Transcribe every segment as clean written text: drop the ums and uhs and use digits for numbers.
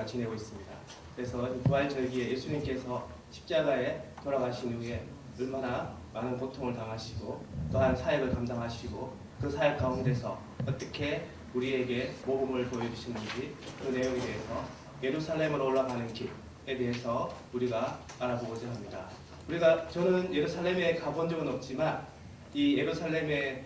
우리가 지내고 있습니다. 그래서 부활절기에 예수님께서 십자가에 돌아가신 후에 얼마나 많은 고통을 당하시고 또한 사역을 감당하시고 그 사역 가운데서 어떻게 우리에게 모범을 보여주시는지 그 내용에 대해서 예루살렘으로 올라가는 길에 대해서 우리가 알아보고자 합니다. 저는 예루살렘에 가본 적은 없지만 이 예루살렘의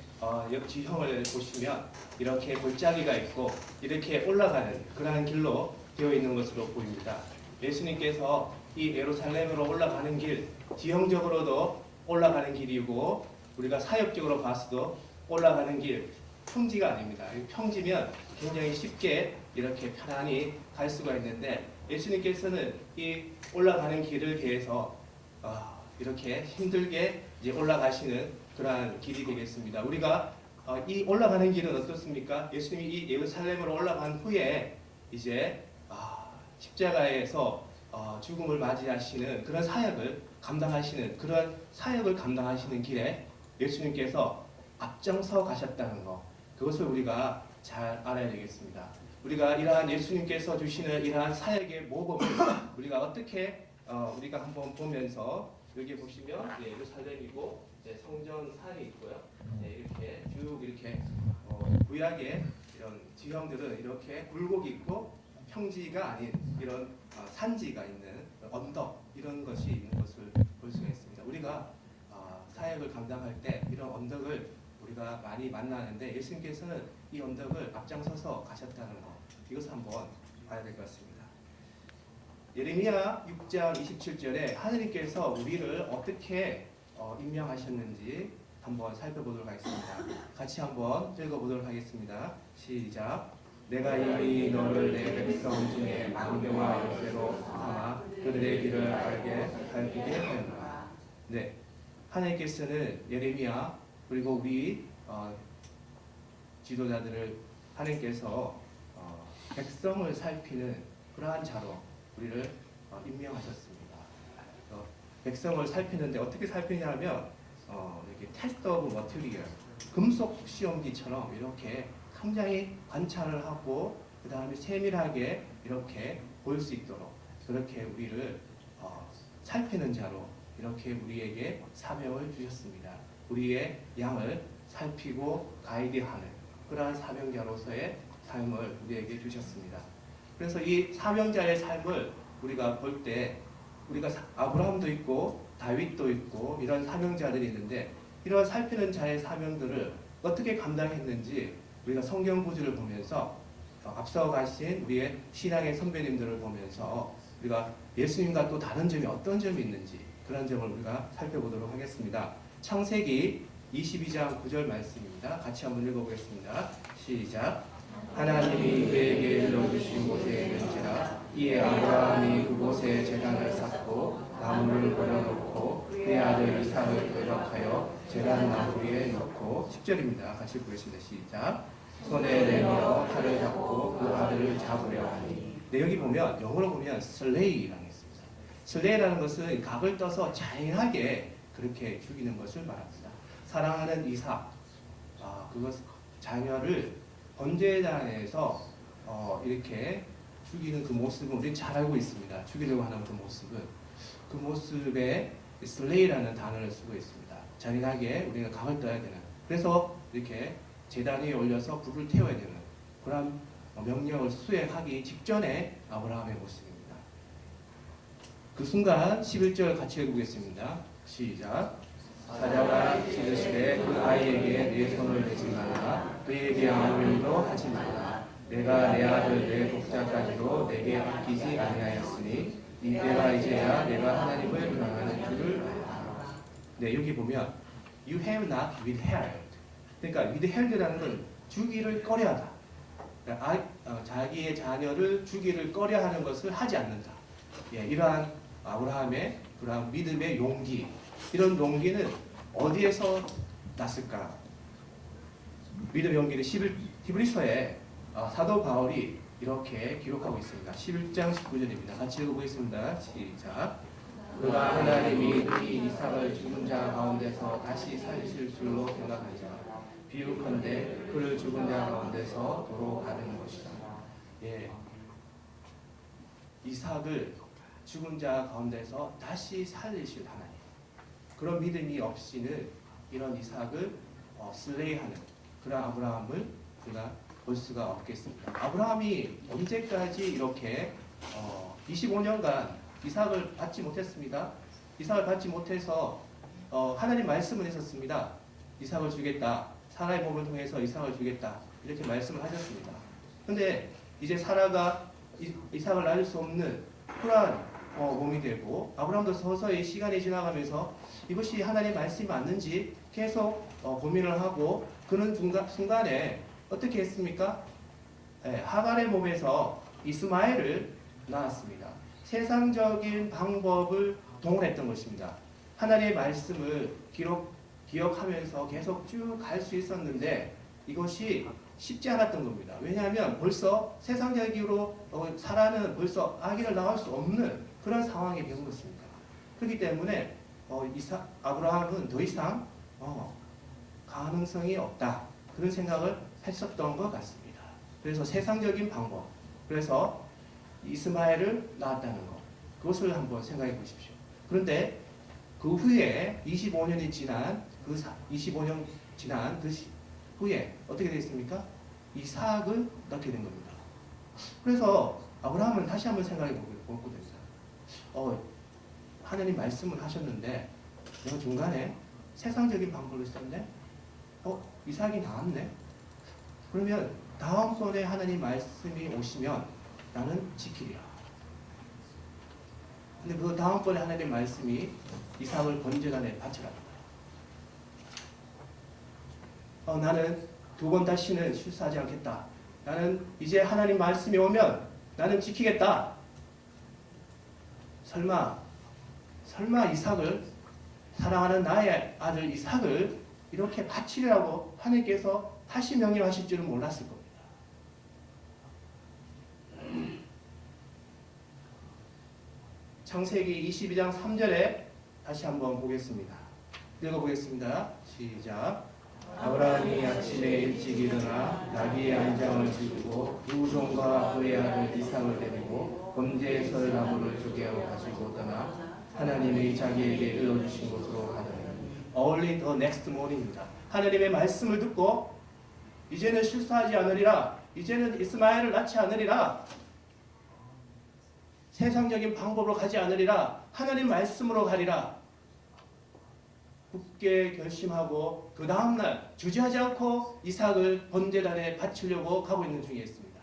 옆 지형을 보시면 이렇게 골짜기가 있고 이렇게 올라가는 그러한 길로 되어 있는 것으로 보입니다. 예수님께서 이 예루살렘으로 올라가는 길, 지형적으로도 올라가는 길이고 우리가 사역적으로 봤어도 올라가는 길, 평지가 아닙니다. 평지면 굉장히 쉽게 이렇게 편안히 갈 수가 있는데 예수님께서는 이 올라가는 길을 대해서 이렇게 힘들게 이제 올라가시는 그러한 길이 되겠습니다. 우리가 이 올라가는 길은 어떻습니까? 예수님이 이 예루살렘으로 올라간 후에 이제 십자가에서 죽음을 맞이하시는 그런 사역을 감당하시는 길에 예수님께서 앞장서 가셨다는 것, 그것을 우리가 잘 알아야 되겠습니다. 우리가 이러한 예수님께서 주시는 이러한 사역의 모범을 우리가 어떻게 우리가 한번 보면서 여기 보시면 예루살렘이고 성전산이 있고요. 이렇게 쭉 이렇게 구약의 이런 지형들은 이렇게 굴곡이 있고 평지가 아닌 이런 산지가 있는 언덕 이런 것이 있는 것을 볼 수가 있습니다. 우리가 사역을 감당할 때 이런 언덕을 우리가 많이 만나는데 예수님께서는 이 언덕을 앞장서서 가셨다는 것, 이것을 한번 봐야 될 것 같습니다. 예레미야 6장 27절에 하느님께서 우리를 어떻게 임명하셨는지 한번 살펴보도록 하겠습니다. 같이 한번 읽어보도록 하겠습니다. 시작. 내가 이미 너를 내 백성 중에 망대와 요새로 삼아 그들의 길을 알게 하였노라. 네, 하나님께서는 예레미야 그리고 우리 지도자들을 하나님께서 백성을 살피는 그러한 자로 우리를 임명하셨습니다. 백성을 살피는데 어떻게 살피냐면 이렇게 테스트 오브 머티리얼, 금속 시험기처럼 이렇게 굉장히 관찰을 하고 그 다음에 세밀하게 이렇게 볼 수 있도록 그렇게 우리를 살피는 자로 이렇게 우리에게 사명을 주셨습니다. 우리의 양을 살피고 가이드하는 그러한 사명자로서의 삶을 우리에게 주셨습니다. 그래서 이 사명자의 삶을 우리가 볼 때 우리가 아브라함도 있고 다윗도 있고 이런 사명자들이 있는데 이런 살피는 자의 사명들을 어떻게 감당했는지 우리가 성경 구절을 보면서 앞서 가신 우리의 신앙의 선배님들을 보면서 우리가 예수님과 또 다른 점이 어떤 점이 있는지 그런 점을 우리가 살펴보도록 하겠습니다. 창세기 22장 9절 말씀입니다. 같이 한번 읽어보겠습니다. 시작. 하나님이 그에게 일러주신 곳에 있는지라 이에 아브라함이 그곳에 제단을 쌓고 나무를 걸어놓고 그의 아들 이삭을 거력하여 제단 나무 위에 놓고 10절입니다. 같이 보겠습니다. 시작. 손에 내밀어 칼을 잡고 그 아들을 잡으려 하니. 네, 여기 보면 영어로 보면 슬레이라는 게 있습니다. 슬레이라는 것은 각을 떠서 잔인하게 그렇게 죽이는 것을 말합니다. 사랑하는 이삭, 그것 자녀를 번제단에서 이렇게 죽이는 그 모습은 우리 잘 알고 있습니다. 죽이려고 하는 그 모습은 그 모습에 슬레이라는 단어를 쓰고 있습니다. 잔인하게 우리가 각을 떠야 되는. 그래서 이렇게 제단 위에 올려서 불을 태워야 되는 그런 명령을 수행하기 직전에 아브라함의 모습입니다. 그 순간 11절 같이 읽어보겠습니다. 시작. 사자가 짖으시되 그 아이에게 내 손을 대지 말라. 그에게 아무 일도 하지 말라. 내가 내 아들 내 독자까지도 내게 아끼지 아니하였으니 이때가 이제야 내가 하나님을 명하는 줄을 알라. 네, 여기 보면 You have not withheld. 그러니까 withheld라는 건 주기를 꺼려하다. 그러니까 자기의 자녀를 주기를 꺼려하는 것을 하지 않는다. 이러한 아브라함의 그러한 믿음의 용기, 이런 용기는 어디에서 났을까? 믿음의 용기는 히브리서에 사도 바울이 이렇게 기록하고 있습니다. 11장 19절입니다. 같이 읽어보겠습니다. 시작. 그가 하나님이 이 이삭을 죽은 자 가운데서 다시 살리실 줄로 생각하자. 비유컨대 그를 죽은 자 가운데서 도로 가는 것이다. 이삭을 죽은 자 가운데서 다시 살리실 하나님. 그런 믿음이 없이는 이런 이삭을 슬레이하는 그런 아브라함을 우리가 볼 수가 없겠습니다. 아브라함이 언제까지 이렇게 25년간 이삭을 받지 못했습니다. 이삭을 받지 못해서 하나님 말씀을 했었습니다. 이삭을 주겠다. 사라의 몸을 통해서 이삭을 주겠다. 이렇게 말씀을 하셨습니다. 근데 이제 사라가 이삭을 낳을 수 없는 그러한 몸이 되고 아브라함도 서서히 시간이 지나가면서 이것이 하나님의 말씀이 맞는지 계속 고민을 하고 그런 순간에 어떻게 했습니까? 하갈의 몸에서 이스마엘을 낳았습니다. 세상적인 방법을 동원했던 것입니다. 하나님의 말씀을 기억하면서 계속 쭉 갈 수 있었는데 이것이 쉽지 않았던 겁니다. 왜냐하면 벌써 세상적으로 사라는 벌써 아기를 낳을 수 없는 그런 상황이 된 것입니다. 그렇기 때문에 아브라함은 더 이상 가능성이 없다. 그런 생각을 했었던 것 같습니다. 그래서 세상적인 방법, 그래서 이스마엘을 낳았다는 것, 그것을 한번 생각해 보십시오. 그런데 그 후에 25년이 지난 그 25년 지난 그 후에 어떻게 됐습니까? 이삭을 낳게 된 겁니다. 그래서 아브라함은 다시 한번 생각해 보고 됐어요. 하나님 말씀을 하셨는데 내가 중간에 세상적인 방법을 썼는데 이삭이 나왔네. 그러면 다음번에 하나님 말씀이 오시면 나는 지키리라. 근데 그 다음번에 하나님 말씀이 이삭을 번제단에 바치라. 나는 두 번 다시는 실수하지 않겠다. 나는 이제 하나님 말씀이 오면 나는 지키겠다. 설마 이삭을 사랑하는 나의 아들 이삭을 이렇게 바치려고 하나님께서 다시 명령하실 줄은 몰랐을 겁니다. 창세기 22장 3절에 다시 한번 보겠습니다. 읽어보겠습니다. 시작. 아브라함이 아침에 일찍 일어나 나귀의 안장을 짚고 두 종과 그의 아들 이삭을 데리고 번제의 나무를 두 개로 가지고 떠나 하나님이 자기에게 일러주신 곳으로 가더니 Early the next morning입니다. 하나님의 말씀을 듣고 이제는 실수하지 않으리라. 이제는 이스마엘을 낳지 않으리라. 세상적인 방법으로 가지 않으리라. 하나님 말씀으로 가리라. 굳게 결심하고 그 다음날 주저하지 않고 이삭을 번제단에 바치려고 가고 있는 중에 있습니다.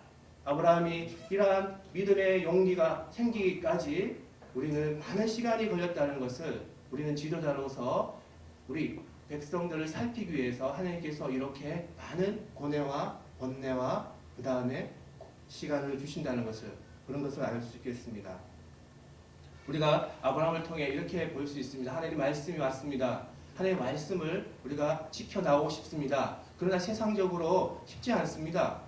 아브라함이 이러한 믿음의 용기가 생기기까지 우리는 많은 시간이 걸렸다는 것을 우리는 지도자로서 우리 백성들을 살피기 위해서 하나님께서 이렇게 많은 고뇌와 번뇌와 그 다음에 시간을 주신다는 것을 그런 것을 알 수 있겠습니다. 우리가 아브라함을 통해 이렇게 볼 수 있습니다. 하나님의 말씀이 왔습니다. 하나님의 말씀을 우리가 지켜나오고 싶습니다. 그러나 세상적으로 쉽지 않습니다.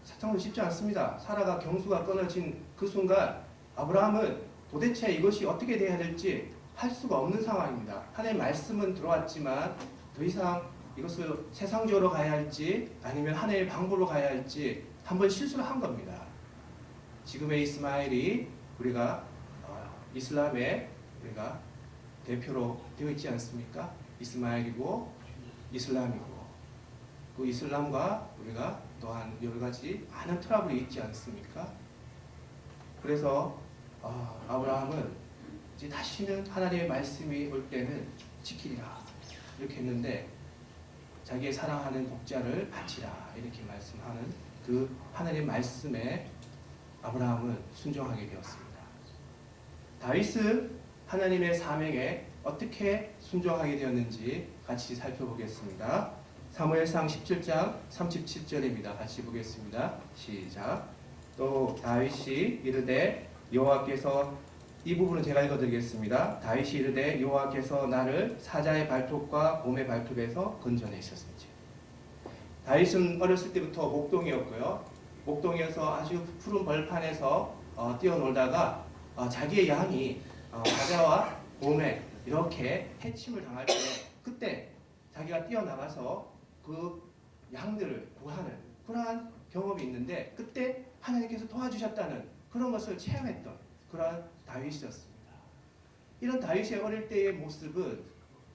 세상으로 쉽지 않습니다. 사라가 경수가 끊어진 그 순간 아브라함은 도대체 이것이 어떻게 돼야 될지 할 수가 없는 상황입니다. 하나님의 말씀은 들어왔지만 더 이상 이것을 세상적으로 가야 할지 아니면 하나님의 방법으로 가야 할지 한번 실수를 한 겁니다. 지금의 이스마엘이 우리가 이슬람의 우리가 대표로 되어 있지 않습니까? 이스마엘이고 이슬람이고 그 이슬람과 우리가 또한 여러 가지 많은 트러블이 있지 않습니까? 그래서 아브라함은 이제 다시는 하나님의 말씀이 올 때는 지키리라 이렇게 했는데 자기의 사랑하는 독자를 바치라 이렇게 말씀하는 그 하나님의 말씀에 아브라함은 순종하게 되었습니다. 다윗은 하나님의 사명에 어떻게 순종하게 되었는지 같이 살펴보겠습니다. 사무엘상 17장 37절입니다. 같이 보겠습니다. 시작. 또 다윗이 이르되 여호와께서 이 부분은 제가 읽어드리겠습니다. 다윗이 이르되 여호와께서 나를 사자의 발톱과 곰의 발톱에서 건져내셨은지. 다윗은 어렸을 때부터 목동이었고요. 목동이어서 아주 푸른 벌판에서 뛰어놀다가 자기의 양이 사자와 곰에 이렇게 해침을 당할 때 그때 자기가 뛰어나가서 그 양들을 구하는 그러한 경험이 있는데 그때 하나님께서 도와주셨다는 그런 것을 체험했던 그러한 다윗이었습니다. 이런 다윗의 어릴 때의 모습은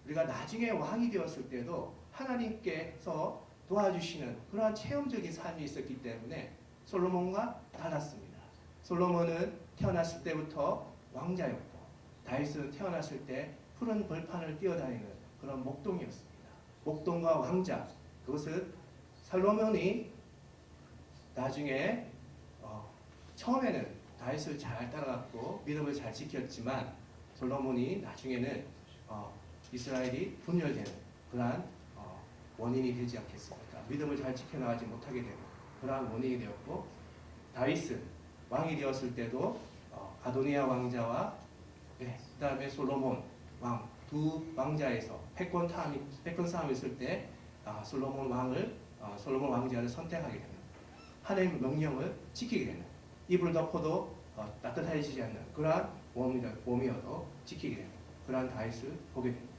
우리가 나중에 왕이 되었을 때도 하나님께서 도와주시는 그러한 체험적인 삶이 있었기 때문에 솔로몬과 달랐습니다. 솔로몬은 태어났을 때부터 왕자였고 다윗은 태어났을 때 푸른 벌판을 뛰어다니는 그런 목동이었습니다. 목동과 왕자, 그것은 솔로몬이 나중에 처음에는 다윗을 잘 따라갔고 믿음을 잘 지켰지만 솔로몬이 나중에는 이스라엘이 분열되는 그러한 원인이 되지 않겠습니까? 믿음을 잘 지켜나가지 못하게 되는 그러한 원인이 되었고, 다윗은 왕이 되었을 때도 아도니아 왕자와 그 다음에 솔로몬 왕 두 왕자에서 패권 싸움이 있을 때 솔로몬 왕자를 선택하게 되는, 하나님의 명령을 지키게 되는, 이불 덮어도 따뜻해지지 않는 그러한 몸이어도 지키게 되는 그러한 다윗을 보게 됩니다.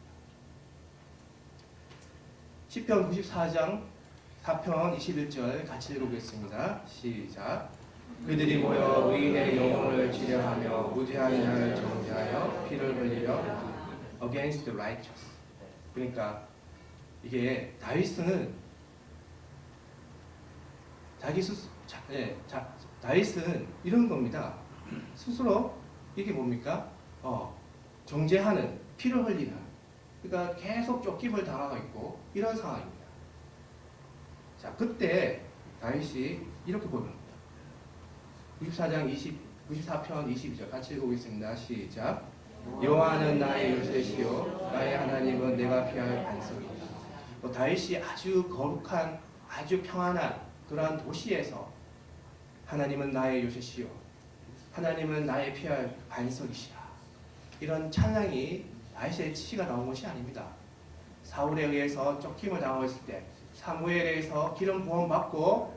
시편 94장 4편 21절 같이 읽어보겠습니다. 시작. 그들이 모여 의인의 영혼을 치려하며 무죄한 자를 정죄하여 피를 흘리려 against the righteous. 그러니까 이게 다윗은 다윗은 이런 겁니다. 스스로 이게 뭡니까? 정죄하는, 피를 흘리는, 그러니까 계속 쫓김을 당하고 있고 이런 상황입니다. 자, 그때 다윗이 이렇게 보입니다. 94편 22절 같이 읽어보겠습니다. 시작. 여호와는 나의 요새시요 나의 하나님은 내가 피할 반석이다. 다윗이 아주 거룩한, 아주 평안한 그러한 도시에서 하나님은 나의 요새시요 하나님은 나의 피할 반석이시라, 이런 찬양이 다윗의 시가 나온 것이 아닙니다. 사울에 의해서 쫓김을 당하고 있을 때, 사무엘에 의해서 기름 부음 받고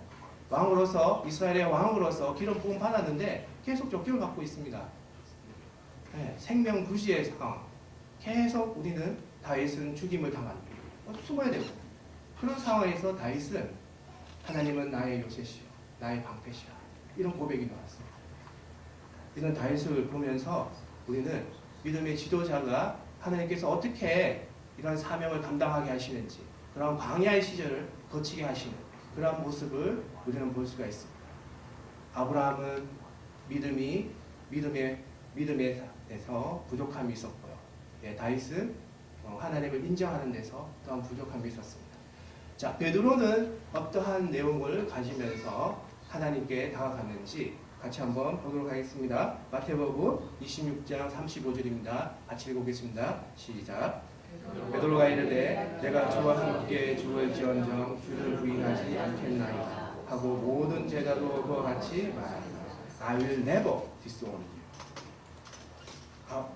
왕으로서, 이스라엘의 왕으로서 기름 부음 받았는데 계속 쫓김을 받고 있습니다. 생명부지의 상황, 계속 우리는 다윗은 죽임을 당하는, 숨어야 되고, 그런 상황에서 다윗은 하나님은 나의 요새시요 나의 방패시라, 이런 고백이 나왔습니다. 이런 다윗을 보면서 우리는 믿음의 지도자가 하나님께서 어떻게 이런 사명을 감당하게 하시는지, 그런 광야의 시절을 거치게 하시는 그런 모습을 우리는 볼 수가 있습니다. 아브라함은 믿음에서 부족함이 있었고요. 다윗은 하나님을 인정하는 데서 또한 부족함이 있었습니다. 자, 베드로는 어떠한 내용을 가지면서 하나님께 다가갔는지 같이 한번 보도록 하겠습니다. 마태복음 26장 35절입니다. 같이 읽어보겠습니다. 시작. 베드로가 이르되 내가 주와 함께 죽을지언정 주를 부인하지 않겠나이다 하고 모든 제자도 그와 같이 말하니라. I will never disown you.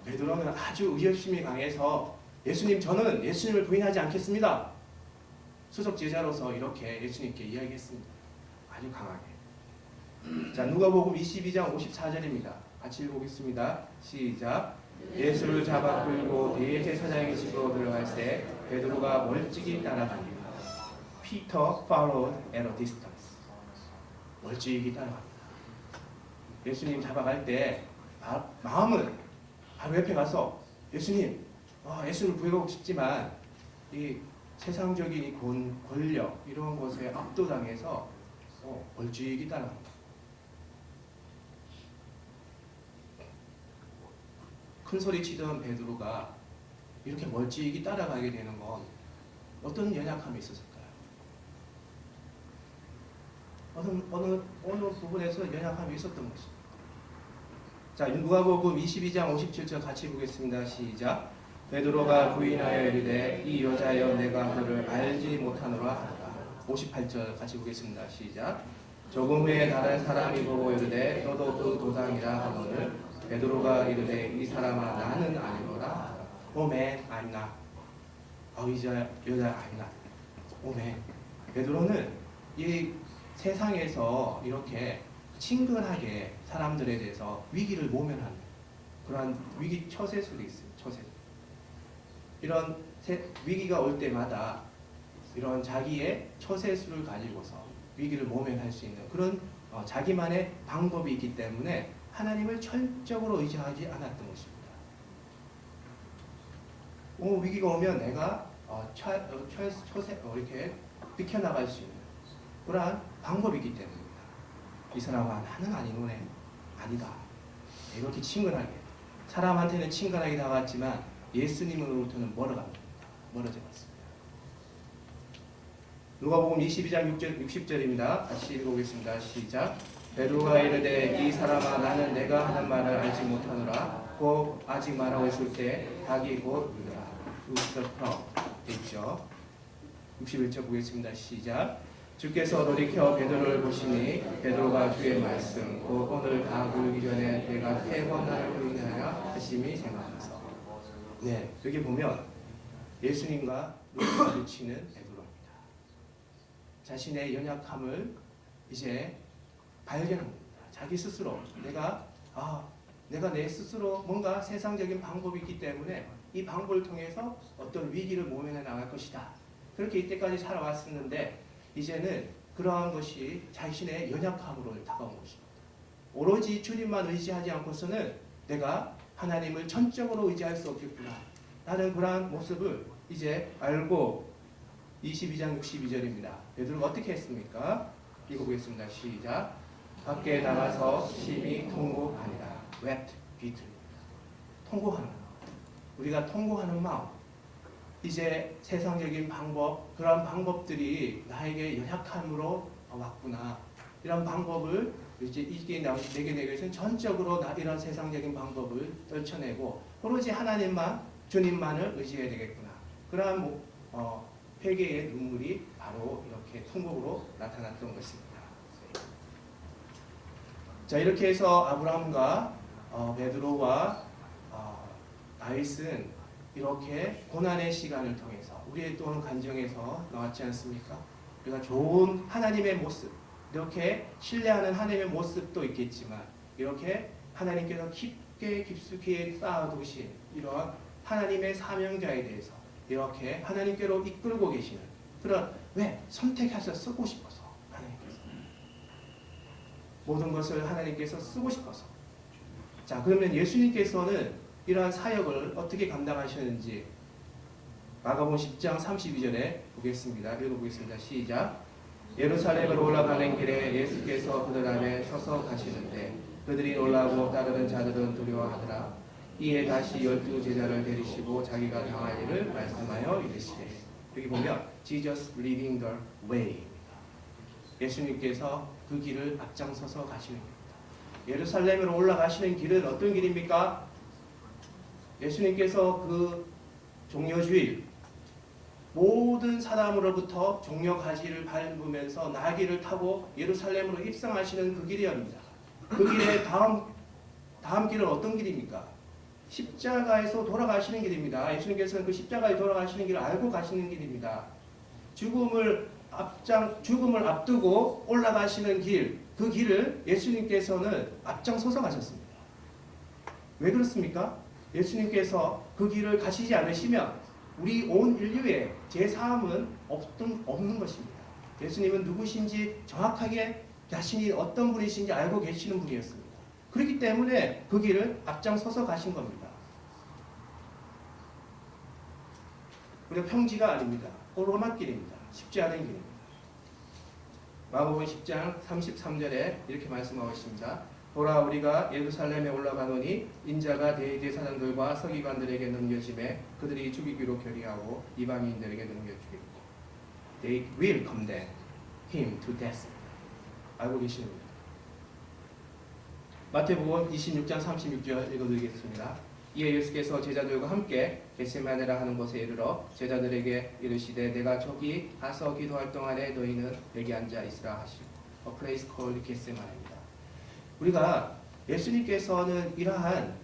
베드로는 아주 의협심이 강해서 저는 예수님을 부인하지 않겠습니다. 수석 제자로서 이렇게 예수님께 이야기했습니다. 아주 강하게. 자, 누가복음 22장 54절입니다. 같이 읽어보겠습니다. 시작. 예수를 잡아 끌고 대제사장의 집으로 들어갈 때 베드로가 멀찍이 따라갑니다. Peter followed at a distance. 멀찍이 따라갑니다. 예수님 잡아갈 때 마음은 바로 옆에 가서 예수님을 구해가고 싶지만 이 세상적인 이 권력 이런 것에 압도당해서 멀찍이 따라갑니다. 큰 소리 치던 베드로가 이렇게 멀찍이 따라가게 되는 건 어떤 연약함이 있었을까요? 어느 부분에서 연약함이 있었던 것입니다. 자, 누가복음 22장 57절 같이 보겠습니다. 시작. 베드로가 부인하여 이르되 이 여자여 내가 그를 알지 못하노라 하더라. 58절 같이 보겠습니다. 시작. 조금 후에 다른 사람이 보고 이르되 너도 그 도당이라 하거늘 베드로가 이르되 이 사람아 나는 아니노라. 오멘, I'm not. 여자 I'm not. 오멘. 베드로는 이 세상에서 이렇게 친근하게 사람들에 대해서 위기를 모면하는 그러한 위기 처세술이 있어요. 처세. 이런 위기가 올 때마다 이런 자기의 처세술을 가지고서 위기를 모면할 수 있는 그런 자기만의 방법이 있기 때문에 하나님을 철저로 의지하지 않았던 것입니다. 위기가 오면 내가 이렇게 비켜나갈 수 있는 그러한 방법이기 때문입니다. 이 사람은 나는 아니노네. 아니다. 이렇게 친근하게 사람한테는 친근하게 다가왔지만 예수님으로부터는 멀어갑니다. 멀어져 갔습니다. 누가복음 22장 60절입니다. 다시 읽어보겠습니다. 시작. 베드로가 이르되 이 사람아 나는 내가 하는 말을 알지 못하노라. 곧 아직 말하고 있을 때 닭이 곧 울더라. 있죠. 61절 보겠습니다. 시작. 주께서 돌이켜 베드로를 보시니 베드로가 주의 말씀 곧 오늘 닭 울기 전에 내가 3번 나를 부인하여 하심이 생각나서. 네, 여기 보면 예수님과 눈을 마주치는 베드로입니다. 자신의 연약함을 이제 발견합니다. 자기 스스로 내가 내 스스로 뭔가 세상적인 방법이 있기 때문에 이 방법을 통해서 어떤 위기를 모면해 나갈 것이다. 그렇게 이때까지 살아왔었는데 이제는 그러한 것이 자신의 연약함으로 다가온 것입니다. 오로지 주님만 의지하지 않고서는 내가 하나님을 전적으로 의지할 수 없겠구나. 라는 그러한 모습을 이제 알고 22장 62절입니다. 베드로가 어떻게 했습니까? 읽어보겠습니다. 시작. 밖에 나가서 심히 통곡하니라. wept bitterly. 통곡하는 마음. 우리가 통곡하는 마음. 이제 세상적인 방법, 그러한 방법들이 나에게 연약함으로 왔구나. 이런 방법을 이제 내게는 전적으로 이런 세상적인 방법을 떨쳐내고 오로지 하나님만, 주님만을 의지해야 되겠구나. 그러한 회개의 눈물이 바로 이렇게 통곡으로 나타났던 것입니다. 자, 이렇게 해서 아브라함과 베드로와 다윗은 이렇게 고난의 시간을 통해서 우리의 또한 간정에서 나왔지 않습니까? 우리가 좋은 하나님의 모습, 이렇게 신뢰하는 하나님의 모습도 있겠지만 이렇게 하나님께서 깊숙이 쌓아두신 이러한 하나님의 사명자에 대해서 이렇게 하나님께로 이끌고 계시는 그런 왜 선택해서 쓰고 싶어서 하나님께서 모든 것을 하나님께서 쓰고 싶어서. 자, 그러면 예수님께서는 이러한 사역을 어떻게 감당하셨는지 마가복음 10장 32절에 보겠습니다. 읽어보겠습니다. 시작. 예루살렘으로 올라가는 길에 예수께서 그들 앞에 서서 가시는데 그들이 놀라고 따르는 자들은 두려워하더라. 이에 다시 12제자를 데리시고 자기가 당할 일을 말씀하여 이르시되. 여기 보면 Jesus leading the way. 예수님께서 그 길을 앞장서서 가시는 겁니다. 예루살렘으로 올라가시는 길은 어떤 길입니까? 예수님께서 그 종려주일 모든 사람으로부터 종려 가지를 밟으면서 나귀를 타고 예루살렘으로 입성하시는 그 길이었습니다. 그 길의 다음 길은 어떤 길입니까? 십자가에서 돌아가시는 길입니다. 예수님께서는 그 십자가에 돌아가시는 길을 알고 가시는 길입니다. 죽음을 앞두고 올라가시는 길, 그 길을 예수님께서는 앞장서서 가셨습니다. 왜 그렇습니까? 예수님께서 그 길을 가시지 않으시면 우리 온 인류의 제사함은 없는 것입니다. 예수님은 누구신지 정확하게 자신이 어떤 분이신지 알고 계시는 분이었습니다. 그렇기 때문에 그 길을 앞장서서 가신 겁니다. 우리가 평지가 아닙니다. 오르막길입니다. 쉽지 않은 길입니다. 마가복음 10장 33절에 이렇게 말씀하고 있습니다. 보라 우리가 예루살렘에 올라가노니 인자가 대제사장들과 서기관들에게 넘겨짐에 그들이 죽이기로 결의하고 이방인들에게 넘겨주겠고 They will condemn him to death. 알고 계십니다. 마태복음 26장 36절 읽어드리겠습니다. 이에 예수께서 제자들과 함께 겟세마네라 하는 곳에 이르러 제자들에게 이르시되 내가 저기 가서 기도할 동안에 너희는 여기 앉아 있으라 하시고 A place called 겟세마네입니다. 우리가 예수님께서는 이러한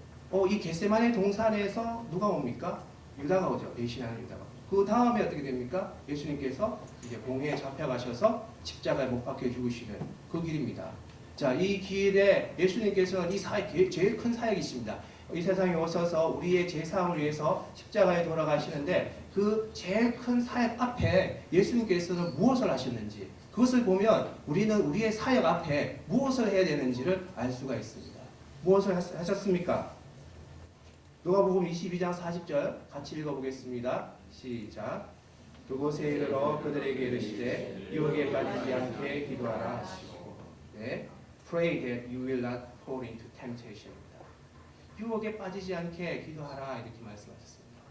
이 겟세마네 동산에서 누가 옵니까? 유다가 오죠. 배신하는 유다가. 그 다음에 어떻게 됩니까? 예수님께서 이제 공회에 잡혀가셔서 십자가에 못 박혀 죽으시는 그 길입니다. 자, 이 길에 예수님께서는 이 사역, 제일 큰 사역이십니다. 이 세상에 오셔서 우리의 제사함을 위해서 십자가에 돌아가시는데 그 제일 큰 사역 앞에 예수님께서는 무엇을 하셨는지 그것을 보면 우리는 우리의 사역 앞에 무엇을 해야 되는지를 알 수가 있습니다. 무엇을 하셨습니까? 누가복음 22장 40절 같이 읽어보겠습니다. 시작. 그곳에 이르러 그들에게 이르시되 유혹에 빠지지 않게 기도하라 하시고, 네, Pray that you will not fall into temptation입니다. 유혹에 빠지지 않게 기도하라 이렇게 말씀하셨습니다.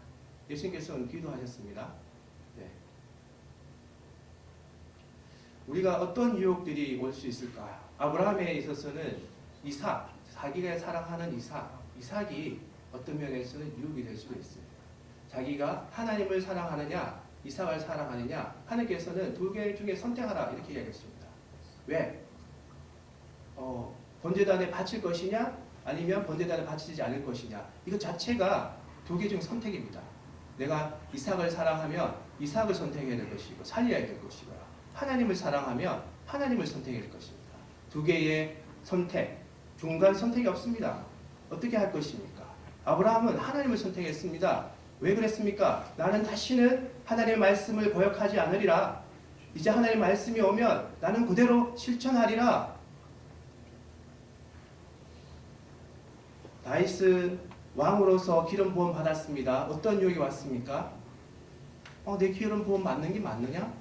예수님께서는 기도하셨습니다. 네. 우리가 어떤 유혹들이 올 수 있을까요? 아브라함에 있어서는 이삭, 자기가 사랑하는 이삭이 어떤 면에서는 유혹이 될 수도 있습니다. 자기가 하나님을 사랑하느냐, 이삭을 사랑하느냐, 하나님께서는 두 개 중에 선택하라 이렇게 이야기했습니다. 왜? 번제단에 바칠 것이냐, 아니면 번제단에 바치지 않을 것이냐. 이것 자체가 두 개 중 선택입니다. 내가 이삭을 사랑하면 이삭을 선택해야 될 것이고 살려야 될 것이고요. 하나님을 사랑하면 하나님을 선택해야 될 것입니다. 두 개의 선택, 중간 선택이 없습니다. 어떻게 할 것입니까? 아브라함은 하나님을 선택했습니다. 왜 그랬습니까? 나는 다시는 하나님의 말씀을 거역하지 않으리라. 이제 하나님의 말씀이 오면 나는 그대로 실천하리라. 다윗은 왕으로서 기름 부음 받았습니다. 어떤 유혹이 왔습니까? 내 기름 부음 받는 게 맞느냐?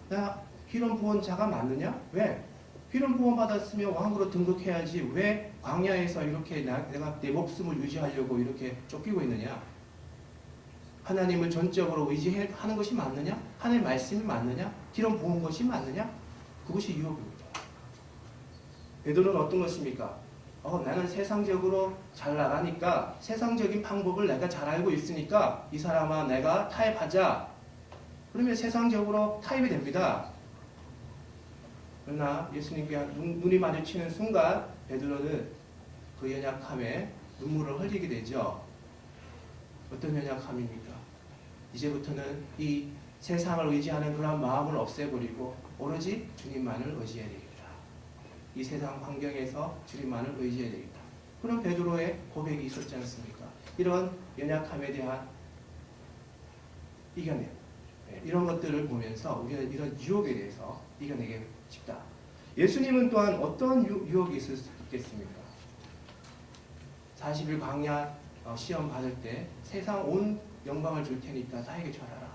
나 기름 부은 자가 맞느냐? 왜? 기름 부음 받았으면 왕으로 등극해야지 왜 광야에서 이렇게 내가 내 목숨을 유지하려고 이렇게 쫓기고 있느냐? 하나님을 전적으로 의지하는 것이 맞느냐? 하나님의 말씀이 맞느냐? 기름 부은 것이 맞느냐? 그것이 유혹입니다. 베드로는 어떤 것입니까? 나는 세상적으로 잘 나가니까 세상적인 방법을 내가 잘 알고 있으니까 이 사람아 내가 타협하자. 그러면 세상적으로 타협이 됩니다. 그러나 예수님께 눈이 마주치는 순간 베드로는 그 연약함에 눈물을 흘리게 되죠. 어떤 연약함입니까? 이제부터는 이 세상을 의지하는 그런 마음을 없애버리고 오로지 주님만을 의지해야 되겠다. 이 세상 환경에서 주님만을 의지해야 되겠다. 그런 베드로의 고백이 있었지 않습니까? 이런 연약함에 대한 이겨내. 이런 것들을 보면서 우리는 이런 유혹에 대해서 이겨내게 싶다. 예수님은 또한 어떤 유혹이 있을 수 있겠습니까? 40일 광야 시험 받을 때 세상 온 영광을 줄 테니까 나에게 절하라.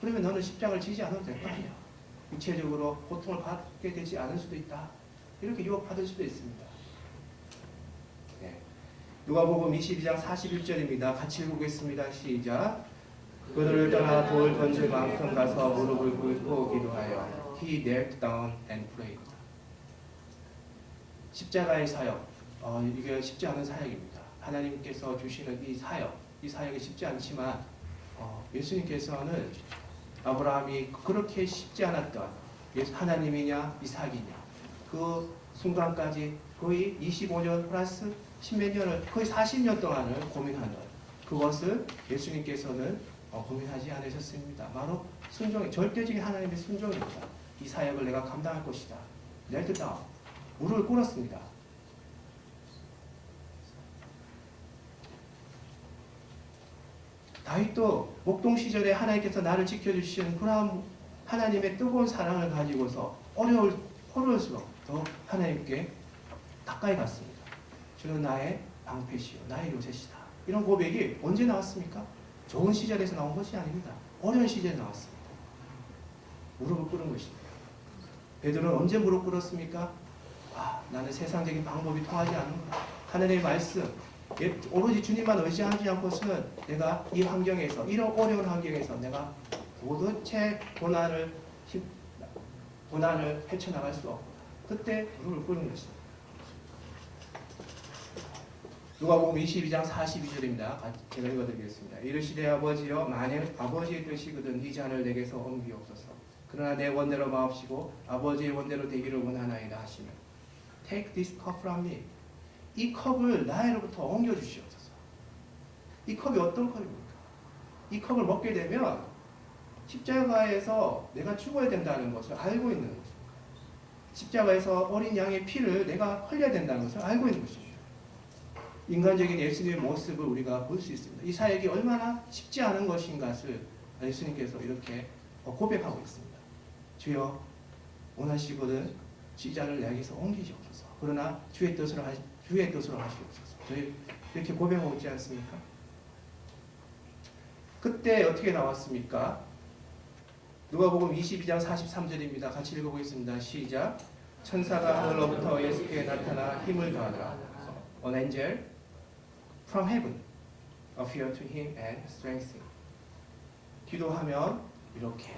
그러면 너는 십자가를 지지 않아도 될 거 아니야. 육체적으로 고통을 받게 되지 않을 수도 있다. 이렇게 유혹받을 수도 있습니다. 네. 누가복음 22장 41절입니다. 같이 읽겠습니다. 시작. 그들을 떠나 돌 던질 만큼 가서 무릎을 꿇고 기도하여 He knelt down and prayed. 십자가의 사역, 이게 쉽지 않은 사역입니다. 하나님께서 주시는 이 사역이 쉽지 않지만 예수님께서는 아브라함이 그렇게 쉽지 않았던 하나님이냐 이삭이냐 그 순간까지 거의 25년 플러스 10몇 년을 거의 40년 동안을 고민하는 그것을 예수님께서는 고민하지 않으셨습니다. 바로 순종이 절대적인 하나님의 순종입니다. 이 사역을 내가 감당할 것이다. knelt down, 무릎을 꿇었습니다. 다윗도 목동 시절에 하나님께서 나를 지켜주신 그런 하나님의 뜨거운 사랑을 가지고서 어려울수록 더 하나님께 가까이 갔습니다. 주는 나의 방패시요 나의 요새시다. 이런 고백이 언제 나왔습니까? 좋은 시절에서 나온 것이 아닙니다. 어려운 시절에 나왔습니다. 무릎을 꿇은 것입니다. 베드로는 언제 무릎 꿇었습니까? 나는 세상적인 방법이 통하지 않는다. 하나님의 말씀, 오로지 주님만 의지하지 않고서는 내가 이 환경에서, 이런 어려운 환경에서 내가 도대체 고난을 헤쳐나갈 수 없고 그때 무릎을 꿇는 것입니다. 누가복음 22장 42절입니다. 제가 읽어드리겠습니다. 이르시되 아버지여 만일 아버지의 뜻이거든 이 잔을 내게서 옮기옵소서. 그러나 내 원대로 마옵시고 아버지의 원대로 되기를 원하나이다 하시면 Take this cup from me. 이 컵을 나에로부터 옮겨주시옵소서. 이 컵이 어떤 컵입니까? 이 컵을 먹게 되면 십자가에서 내가 죽어야 된다는 것을 알고 있는 것입니다. 십자가에서 어린 양의 피를 내가 흘려야 된다는 것을 알고 있는 것입니다. 인간적인 예수님의 모습을 우리가 볼 수 있습니다. 이 사역이 얼마나 쉽지 않은 것인가를 예수님께서 이렇게 고백하고 있습니다. 주여 원하시거든 이 잔을 내게서 옮기시옵소서. 그러나 주의 뜻을 주의 뜻으로 하시옵소서. 저희 이렇게 고백하고 있지 않습니까? 그때 어떻게 나왔습니까? 누가복음 22장 43절입니다. 같이 읽어보겠습니다. 시작. 천사가 하늘로부터 예수께 나타나 힘을 더하더라. An angel from heaven appeared to him and strengthened. 기도하면 이렇게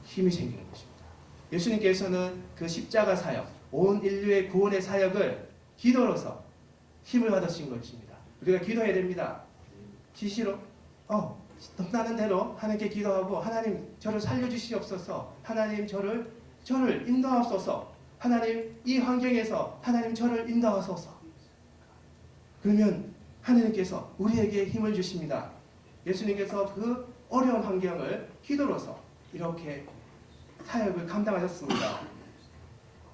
힘이 생기는 것입니다. 예수님께서는 그 십자가 사역, 온 인류의 구원의 사역을 기도로서 힘을 받으신 것입니다. 우리가 기도해야 됩니다. 지시로 덤나는 대로 하나님께 기도하고 하나님 저를 살려주시옵소서. 하나님 저를 인도하소서. 하나님 이 환경에서 하나님 저를 인도하소서. 그러면 하나님께서 우리에게 힘을 주십니다. 예수님께서 그 어려운 환경을 기도로서 이렇게 사역을 감당하셨습니다.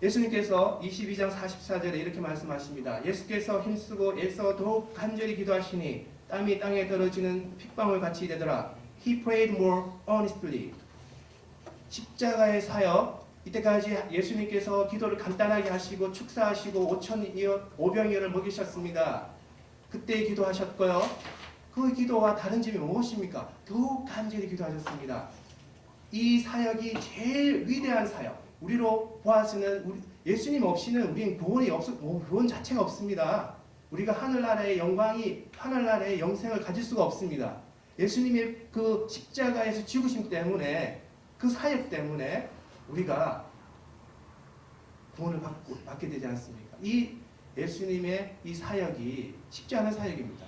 예수님께서 22장 44절에 이렇게 말씀하십니다. 예수께서 힘쓰고 애써 더욱 간절히 기도하시니 땀이 땅에 떨어지는 핏방울 같이 되더라. He prayed more earnestly. 십자가의 사역, 이때까지 예수님께서 기도를 간단하게 하시고 축사하시고 5병이어를 먹이셨습니다. 그때 기도하셨고요. 그 기도와 다른 점이 무엇입니까? 더욱 간절히 기도하셨습니다. 이 사역이 제일 위대한 사역. 우리로 보아서는 예수님 없이는 우리는 구원 자체가 없습니다. 우리가 하늘나라의 영광이 하늘나라의 영생을 가질 수가 없습니다. 예수님의 그 십자가에서 죽으심 때문에 그 사역 때문에 우리가 구원을 받게 되지 않습니까? 이 예수님의 이 사역이 쉽지 않은 사역입니다.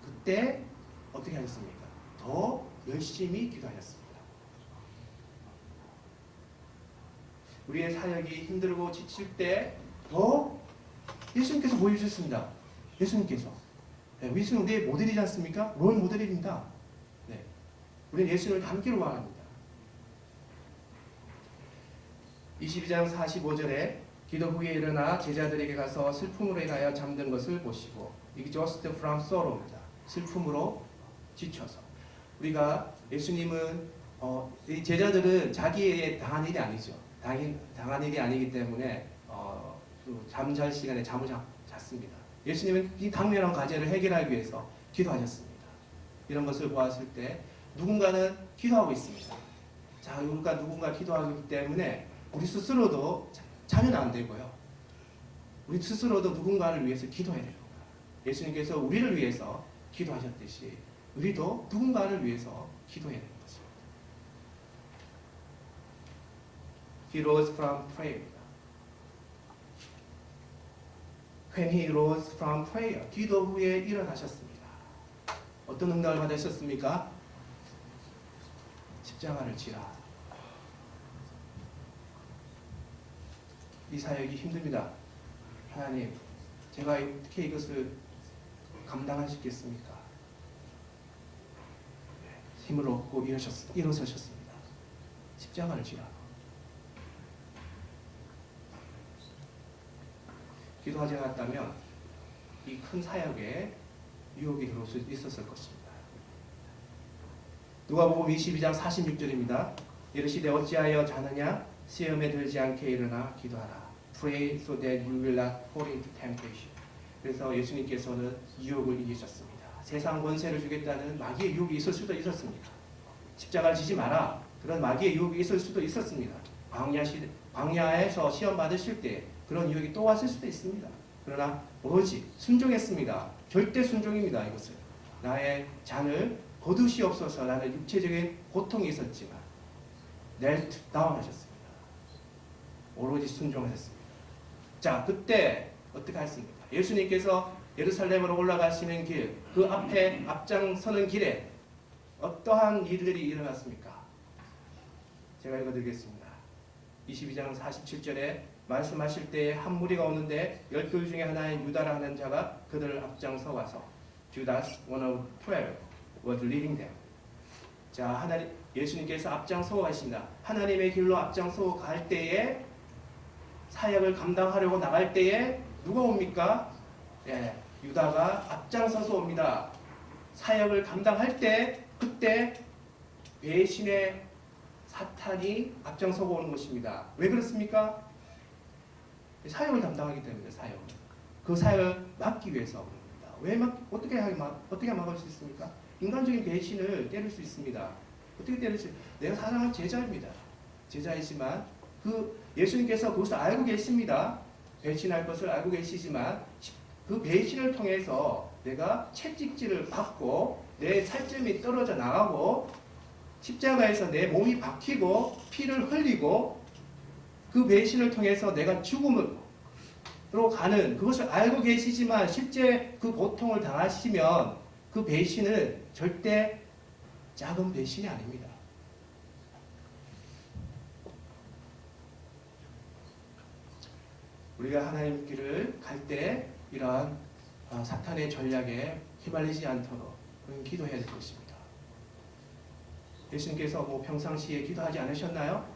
그때 어떻게 하셨습니까? 더 열심히 기도하셨습니다. 우리의 사역이 힘들고 지칠 때 더 예수님께서 보여주셨습니다. 예수님께서. 예수님 우리의 모델이지 않습니까? 롤 모델입니다. 네. 우리는 예수님을 닮기를 원합니다. 22장 45절에 기도 후에 일어나 제자들에게 가서 슬픔으로 인하여 잠든 것을 보시고 exhausted from sorrow입니다. 슬픔으로 지쳐서. 우리가 예수님은 이 제자들은 자기의 당한 일이 아니죠. 당한 일이 아니기 때문에 잠잘 시간에 잠을 잤습니다. 예수님은 이 당면한 과제를 해결하기 위해서 기도하셨습니다. 이런 것을 보았을 때 누군가는 기도하고 있습니다. 자, 우리가 누군가 기도하기 때문에 우리 스스로도 자면 안 되고요. 우리 스스로도 누군가를 위해서 기도해야 됩니다. 예수님께서 우리를 위해서 기도하셨듯이 우리도 누군가를 위해서 기도해야 되는 것입니다. He rose from prayer. When he rose from prayer, 기도 후에 일어나셨습니다. 어떤 응답을 받으셨습니까? 십자가를 지라. 이 사역이 힘듭니다. 하나님, 제가 어떻게 이것을 감당할 수 있겠습니까? 힘을 얻고 일어서셨습니다. 십자가를 지라. 기도하지 않았다면 이 큰 사역에 유혹이 들어올 수 있었을 것입니다. 누가복음 22장 46절입니다. 이르시되 어찌하여 자느냐? 시험에 들지 않게 일어나 기도하라. Pray so that you will not fall into temptation. 그래서 예수님께서는 유혹을 이기셨습니다. 세상 권세를 주겠다는 마귀의 유혹이 있을 수도 있었습니다. 십자가를 지지 마라. 그런 마귀의 유혹이 있을 수도 있었습니다. 광야에서 시험 받으실 때 그런 유혹이 또 왔을 수도 있습니다. 그러나 오로지 순종했습니다. 절대 순종입니다. 이것은 나의 잔을 거두시옵소서. 라는 육체적인 고통이 있었지만 knelt down 하셨습니다. 오로지 순종하셨습니다. 자, 그때 어떻게 했습니까? 예수님께서 예루살렘으로 올라가시는 길, 그 앞에 앞장서는 길에 어떠한 일들이 일어났습니까? 제가 읽어드리겠습니다. 22장 47절에 말씀하실 때에 한 무리가 오는데 12 중에 하나인 유다라 하는 자가 그들을 앞장서 와서 Judas, one of 12, was leading them. 자, 예수님께서 앞장서 가신다. 하나님의 길로 앞장서 갈 때에 사역을 감당하려고 나갈 때에 누가 옵니까? 예, 유다가 앞장서서 옵니다. 사역을 감당할 때 그때 배신의 사탄이 앞장서고 오는 것입니다. 왜 그렇습니까? 사역을 담당하기 때문에 사역을. 그 사역을 막기 위해서 그럽니다. 어떻게 막을 수 있습니까? 인간적인 배신을 때릴 수 있습니다. 어떻게 때릴 수? 내가 사랑하는 제자입니다. 제자이지만 그 예수님께서 그것을 알고 계십니다. 배신할 것을 알고 계시지만 그 배신을 통해서 내가 채찍질을 받고 내 살점이 떨어져 나가고 십자가에서 내 몸이 박히고 피를 흘리고 그 배신을 통해서 내가 죽음으로 가는 그것을 알고 계시지만 실제 그 고통을 당하시면 그 배신은 절대 작은 배신이 아닙니다. 우리가 하나님 길을 갈 때 이러한 사탄의 전략에 휘말리지 않도록 기도해야 될 것입니다. 예수님께서 평상시에 기도하지 않으셨나요?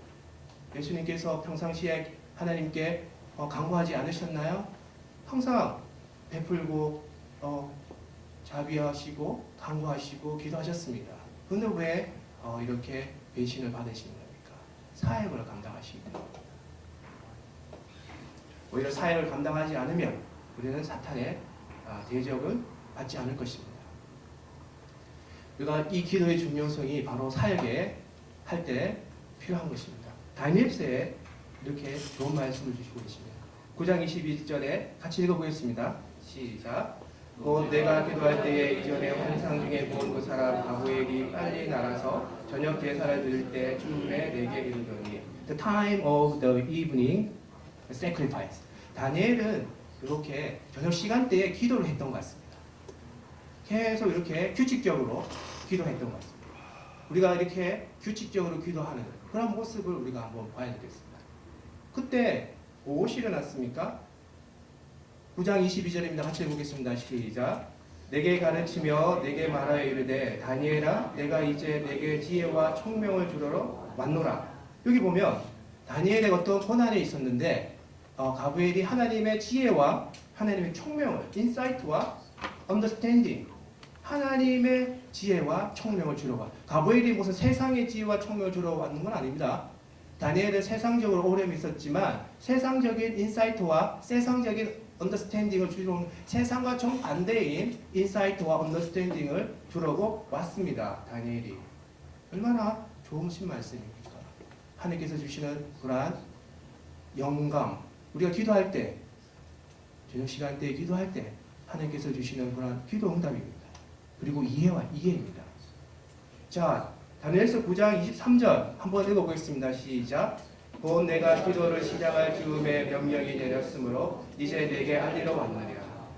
예수님께서 평상시에 하나님께 간구하지 않으셨나요? 항상 베풀고 자비하시고 간구하시고 기도하셨습니다. 그런데 왜 이렇게 배신을 받으시는 겁니까? 사역을 감당하시기 때문입니다. 오히려 사역을 감당하지 않으면 우리는 사탄의 대적을 받지 않을 것입니다. 우리가 이 기도의 중요성이 바로 사역에 할 때 필요한 것입니다. 다니엘서에 이렇게 좋은 말씀을 주시고 계십니다. 9장 22절에 같이 읽어보겠습니다. 시작. 곧 내가 기도할 때에 이전에 환상 중에 본 그 사람 아브엘이 빨리 날아서 저녁 제사를 드릴 때 춤에 내게 이르더니 The time of the evening sacrifice. 다니엘은 이렇게 저녁 시간대에 기도를 했던 것 같습니다. 계속 이렇게 규칙적으로 기도했던 것 같습니다. 우리가 이렇게 규칙적으로 기도하는 그런 모습을 우리가 한번 봐야 되겠습니다. 그때 무엇이 일어났습니까? 9장 22절입니다. 같이 읽어보겠습니다. 시작. 내게 가르치며 내게 말하여 이르되 다니엘아 내가 이제 내게 지혜와 총명을 주러 왔노라. 여기 보면 다니엘의 어떤 고난이 있었는데 가브리엘이 하나님의 지혜와 하나님의 총명을 인사이트와 언더스탠딩 하나님의 지혜와 총명을 주러 와. 가브리엘이 무슨 세상의 지혜와 총명을 주러 왔는 건 아닙니다. 다니엘은 세상적으로 오래 있었지만 세상적인 인사이트와 세상적인 언더스탠딩을 주려고 세상과 정반대인 인사이트와 언더스탠딩을 주려고 왔습니다. 다니엘이. 얼마나 좋으신 말씀입니까? 하나님께서 주시는 그러한 영감. 우리가 기도할 때 저녁 시간대에 기도할 때 하나님께서 주시는 그러한 기도 응답입니다. 그리고 이해입니다. 자, 다니엘서 9장 23절 한번 읽어보겠습니다. 시작. 곧 내가 기도를 시작할 즈음에 명령이 내렸으므로 이제 내게 알리러 왔느냐.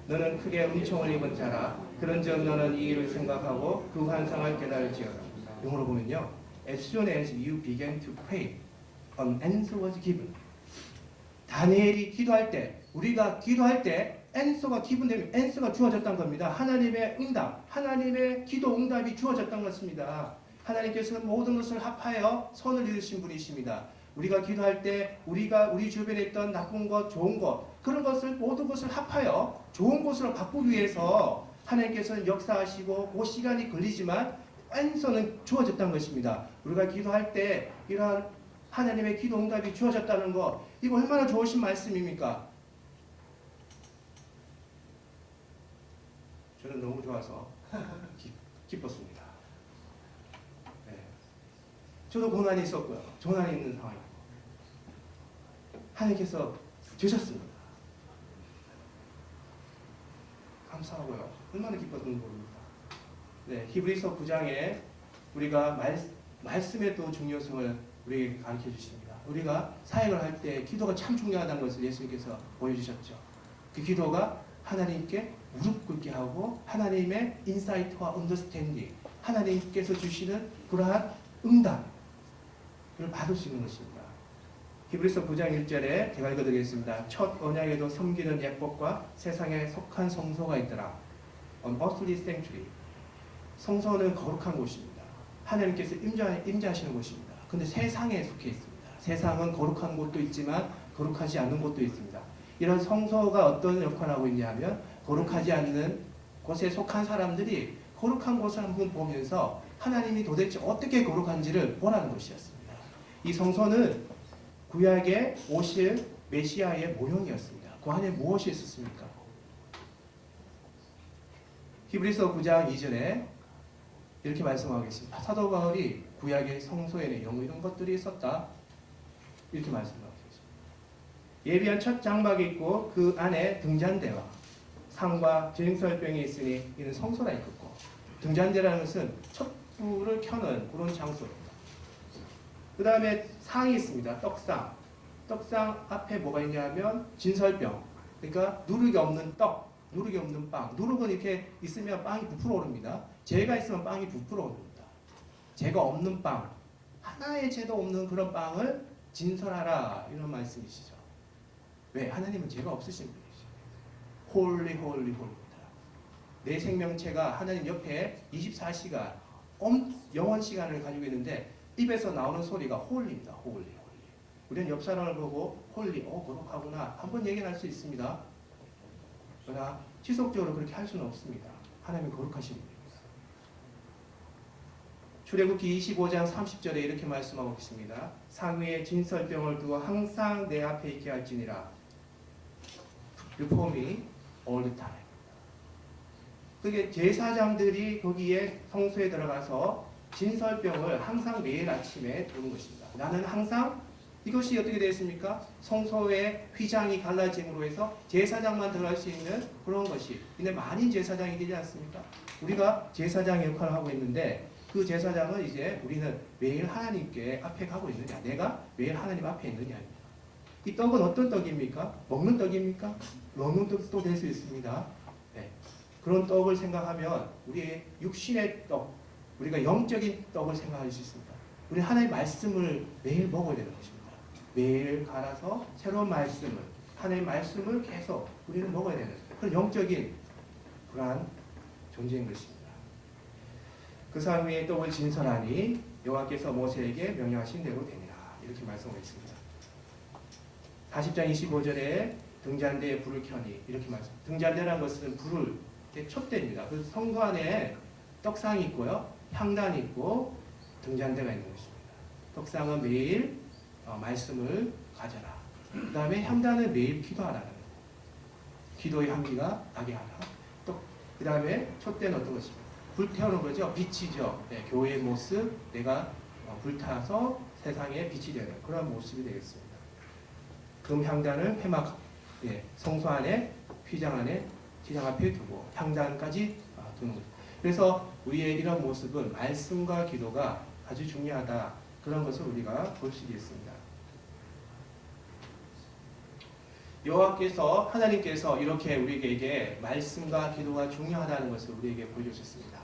너는 크게 은총을 입은 자라. 그런즉 너는 이 일을 생각하고 그 환상을 깨달을지어다. 영어로 보면요. As soon as you began to pray, an answer was given. 다니엘이 기도할 때, 우리가 기도할 때 answer가 기분되면 answer가 주어졌다는 겁니다. 하나님의 응답, 하나님의 기도 응답이 주어졌다는 것입니다. 하나님께서는 모든 것을 합하여 선을 이루신 분이십니다. 우리가 기도할 때 우리 주변에 있던 나쁜 것, 좋은 것 그런 것을 모든 것을 합하여 좋은 것으로 바꾸기 위해서 하나님께서는 역사하시고 그 시간이 걸리지만 answer는 주어졌다는 것입니다. 우리가 기도할 때 이러한 하나님의 기도 응답이 주어졌다는 거 이거 얼마나 좋으신 말씀입니까? 저는 너무 좋아서 기뻤습니다. 네. 저도 고난이 있었고요. 고난이 있는 상황이고 하나님께서 주셨습니다. 감사하고요. 얼마나 기뻤는지 모릅니다. 네, 히브리서 9장에 우리가 말씀의 또 중요성을 우리에게 가르쳐 주십니다. 우리가 사역을 할 때 기도가 참 중요하다는 것을 예수님께서 보여주셨죠. 그 기도가 하나님께 무릎 꿇게 하고 하나님의 인사이트와 언더스탠딩 하나님께서 주시는 그러한 응답을 받을 수 있는 것입니다. 히브리서 9장 1절에 제가 읽어드리겠습니다. 첫 언약에도 섬기는 예법과 세상에 속한 성소가 있더라. An earthly sanctuary. 성소는 거룩한 곳입니다. 하나님께서 임재하시는 곳입니다. 근데 세상에 속해 있습니다. 세상은 거룩한 곳도 있지만 거룩하지 않은 곳도 있습니다. 이런 성소가 어떤 역할을 하고 있냐면 거룩하지 않는 곳에 속한 사람들이 거룩한 곳을 한번 보면서 하나님이 도대체 어떻게 거룩한지를 보라는 것이었습니다. 이 성소는 구약에 오실 메시아의 모형이었습니다. 그 안에 무엇이 있었습니까? 히브리서 9장 2절에 이렇게 말씀하고 있습니다. 사도 바울이 구약의 성소의 내용 이런 것들이 있었다. 이렇게 말씀하고 있습니다. 예비한 첫 장막이 있고 그 안에 등잔대와 상과 진설병이 있으니 이는 성소라 있었고, 등잔대라는 것은 촛불을 켜는 그런 장소입니다. 그 다음에 상이 있습니다. 떡상. 떡상 앞에 뭐가 있냐면 진설병. 그러니까 누룩이 없는 떡, 누룩이 없는 빵. 누룩은 이렇게 있으면 빵이 부풀어 오릅니다. 재가 있으면 빵이 부풀어 오릅니다. 재가 없는 빵, 하나의 재도 없는 그런 빵을 진설하라, 이런 말씀이시죠. 왜? 하나님은 죄가 없으신 분이시죠. 홀리 홀리입니다. 내 생명체가 하나님 옆에 24시간 영원 시간을 가지고 있는데 입에서 나오는 소리가 홀리입니다. 홀리. 우리는 옆 사람을 보고 홀리, 거룩하구나 한번 얘기할 수 있습니다. 그러나 지속적으로 그렇게 할 수는 없습니다. 하나님은 거룩하신 분입니다. 출애굽기 25장 30절에 이렇게 말씀하고 있습니다. 상위에 진설병을 두어 항상 내 앞에 있게 할지니라. Before me all the time. 그게 제사장들이 거기에 성소에 들어가서 진설병을 항상 매일 아침에 두는 것입니다. 나는 항상 이것이 어떻게 되어 있습니까? 성소의 휘장이 갈라짐으로 해서 제사장만 들어갈 수 있는 그런 것이. 근데 만인 제사장이 되지 않습니까? 우리가 제사장 역할을 하고 있는데 그 제사장은 이제 우리는 매일 하나님께 앞에 가고 있느냐, 내가 매일 하나님 앞에 있느냐입니다. 이 떡은 어떤 떡입니까? 먹는 떡입니까? 먹는 떡도 될 수 있습니다. 네. 그런 떡을 생각하면 우리의 육신의 떡, 우리가 영적인 떡을 생각할 수 있습니다. 우리 하나님의 말씀을 매일 먹어야 되는 것입니다. 매일 갈아서 새로운 말씀을, 하나님의 말씀을 계속 우리는 먹어야 되는 그런 영적인 그러한 존재인 것입니다. 그 상 위에 떡을 진설하니 여호와께서 모세에게 명령하신 대로 되니라. 이렇게 말씀하겠습니다. 40장 25절에 등잔대에 불을 켜니 이렇게 말씀. 등잔대라는 것은 불을 촛대입니다. 그 성소 안에 떡상이 있고요, 향단이 있고 등잔대가 있는 것입니다. 떡상은 매일 말씀을 가져라. 그 다음에 향단은 매일 기도하라는 거예요. 기도의 향기가 나게 하라. 또 그 다음에 촛대는 어떤 것입니까? 불태우는 거죠. 빛이죠. 네, 교회의 모습, 내가 불타서 세상에 빛이 되는 그런 모습이 되겠습니다. 금 향단을 회막, 성소 안에, 휘장 안에, 기장 앞에 두고 향단까지 두는 거죠. 그래서 우리의 이런 모습은 말씀과 기도가 아주 중요하다. 그런 것을 우리가 볼 수 있습니다. 여호와께서, 하나님께서 이렇게 우리에게 말씀과 기도가 중요하다는 것을 우리에게 보여주셨습니다.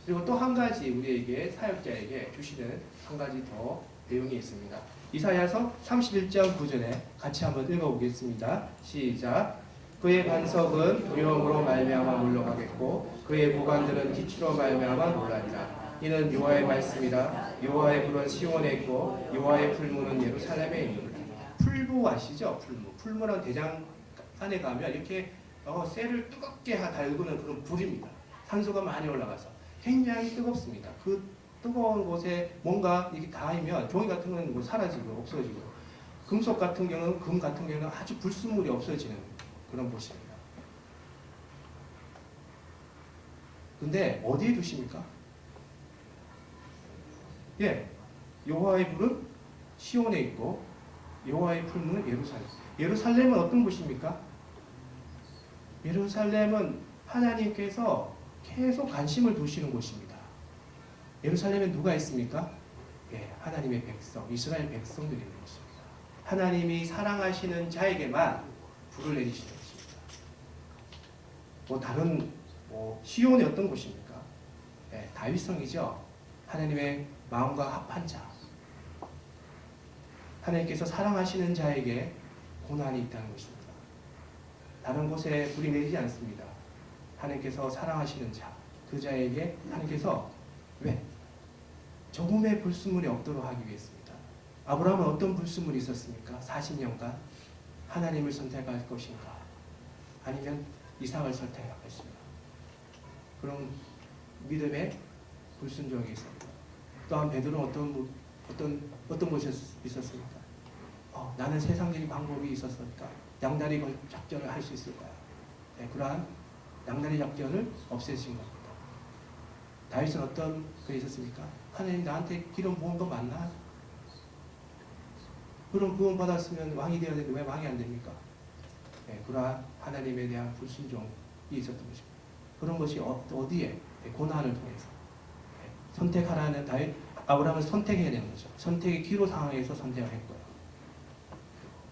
그리고 또 한 가지 우리에게 사역자에게 주시는 한 가지 더 내용이 있습니다. 이사야서 31장 9절에 같이 한번 읽어보겠습니다. 시작. 그의 반석은 두려움으로 말미암아 물러가겠고 그의 보관들은 기추로 말미암아 놀라리라. 이는 여호와의 말씀이라. 여호와의 불은 시온에 있고 여호와의 풀무는 예루살렘에 있느니라. 풀무 아시죠? 풀무란 대장 안에 가면 이렇게 쇠를 뜨겁게 달구는 그런 불입니다. 산소가 많이 올라가서 굉장히 뜨겁습니다. 그 뜨거운 곳에 뭔가 이렇게 닿으면 종이 같은 건 뭐 사라지고 없어지고, 금속 같은 경우는, 금 같은 경우는 아주 불순물이 없어지는 그런 곳입니다. 근데 어디에 두십니까? 여호와의 불은 시온에 있고 여호와의 풀무는 예루살렘. 예루살렘은 어떤 곳입니까? 예루살렘은 하나님께서 계속 관심을 두시는 곳입니다. 예루살렘에 누가 있습니까? 하나님의 백성, 이스라엘 백성들이 있는 것입니다. 하나님이 사랑하시는 자에게만 불을 내리시는 것입니다. 다른 시온이 어떤 곳입니까? 다윗성이죠. 하나님의 마음과 합한 자. 하나님께서 사랑하시는 자에게 고난이 있다는 것입니다. 다른 곳에 불이 내리지 않습니다. 하나님께서 사랑하시는 자, 그 자에게 하나님께서 왜? 조금의 불순물이 없도록 하기 위해서입니다. 아브라함은 어떤 불순물이 있었습니까? 40년간 하나님을 선택할 것인가? 아니면 이삭을 선택할 것인가? 그런 믿음의 불순종이 있습니다. 또한 베드로는 어떤 것이 있었습니까? 나는 세상적인 방법이 있었으니까 양다리 작전을 할 수 있을 거야. 그러한 양다리 작전을 없애신 겁니다. 다윗은 어떤 그게 있었습니까? 하나님 나한테 기름 부은 거 맞나? 그럼 구원 받았으면 왕이 되어야 되는데 왜 왕이 안 됩니까? 네, 그러한 하나님에 대한 불순종이 있었던 것입니다. 그런 것이 어디에? 네, 고난을 통해서. 네, 선택하라는 아브라함을 선택해야 되는 거죠. 선택의 기로 상황에서 선택을 했고요.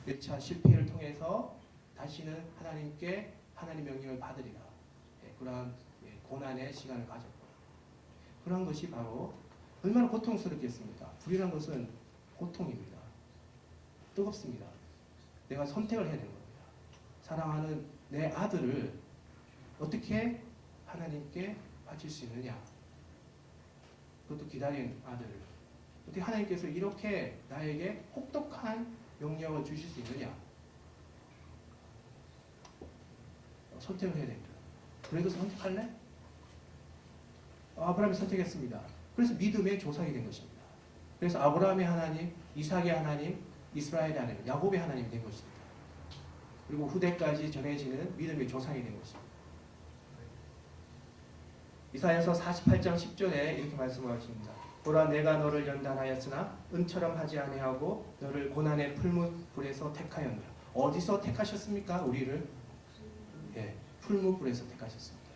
1차 실패를 통해서 다시는 하나님께 하나님 명령을 받으리라. 네, 그러한 고난의 시간을 가졌고요. 그런 것이 바로 얼마나 고통스럽겠습니까? 불이라는 것은 고통입니다. 뜨겁습니다. 내가 선택을 해야 되는 겁니다. 사랑하는 내 아들을 어떻게 하나님께 바칠 수 있느냐? 그것도 기다린 아들을 어떻게 하나님께서 이렇게 나에게 혹독한 명령을 주실 수 있느냐? 선택을 해야 됩니다. 그래도 선택할래? 아브라함이 선택했습니다. 그래서 믿음의 조상이 된 것입니다. 그래서 아브라함의 하나님, 이삭의 하나님, 이스라엘의 하나님, 야곱의 하나님이 된 것입니다. 그리고 후대까지 전해지는 믿음의 조상이 된 것입니다. 이사야서 48장 10절에 이렇게 말씀하십니다. 보라 내가 너를 연단하였으나 은처럼 하지 아니하고 너를 고난의 풀무불에서 택하였노라. 어디서 택하셨습니까? 우리를 풀무불에서 택하셨습니다.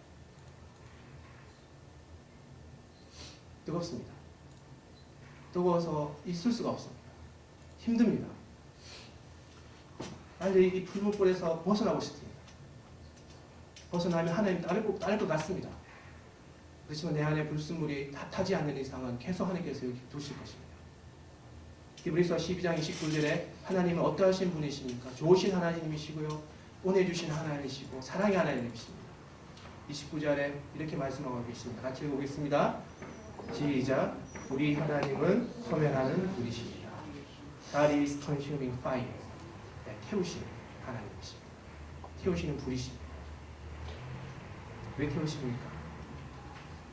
뜨겁습니다. 뜨거워서 있을 수가 없습니다. 힘듭니다. 빨리 이 풀무불에서 벗어나고 싶습니다. 벗어나면 하나님 따를 것 같습니다. 그렇지만 내 안에 불순물이 타지 않는 이상은 계속 하나님께서 여기 두실 것입니다. 히브리서 12장 29절에 하나님은 어떠하신 분이십니까? 좋으신 하나님이시고요. 보내주신 하나님이시고 사랑의 하나님이십니다. 29절에 이렇게 말씀하고 계십니다. 같이 읽어보겠습니다. 시작. 우리 하나님은 소멸하는 불이십니다. God is consuming fire. 네, 태우시는 하나님이십니다. 태우시는 불이십니다. 왜 태우십니까?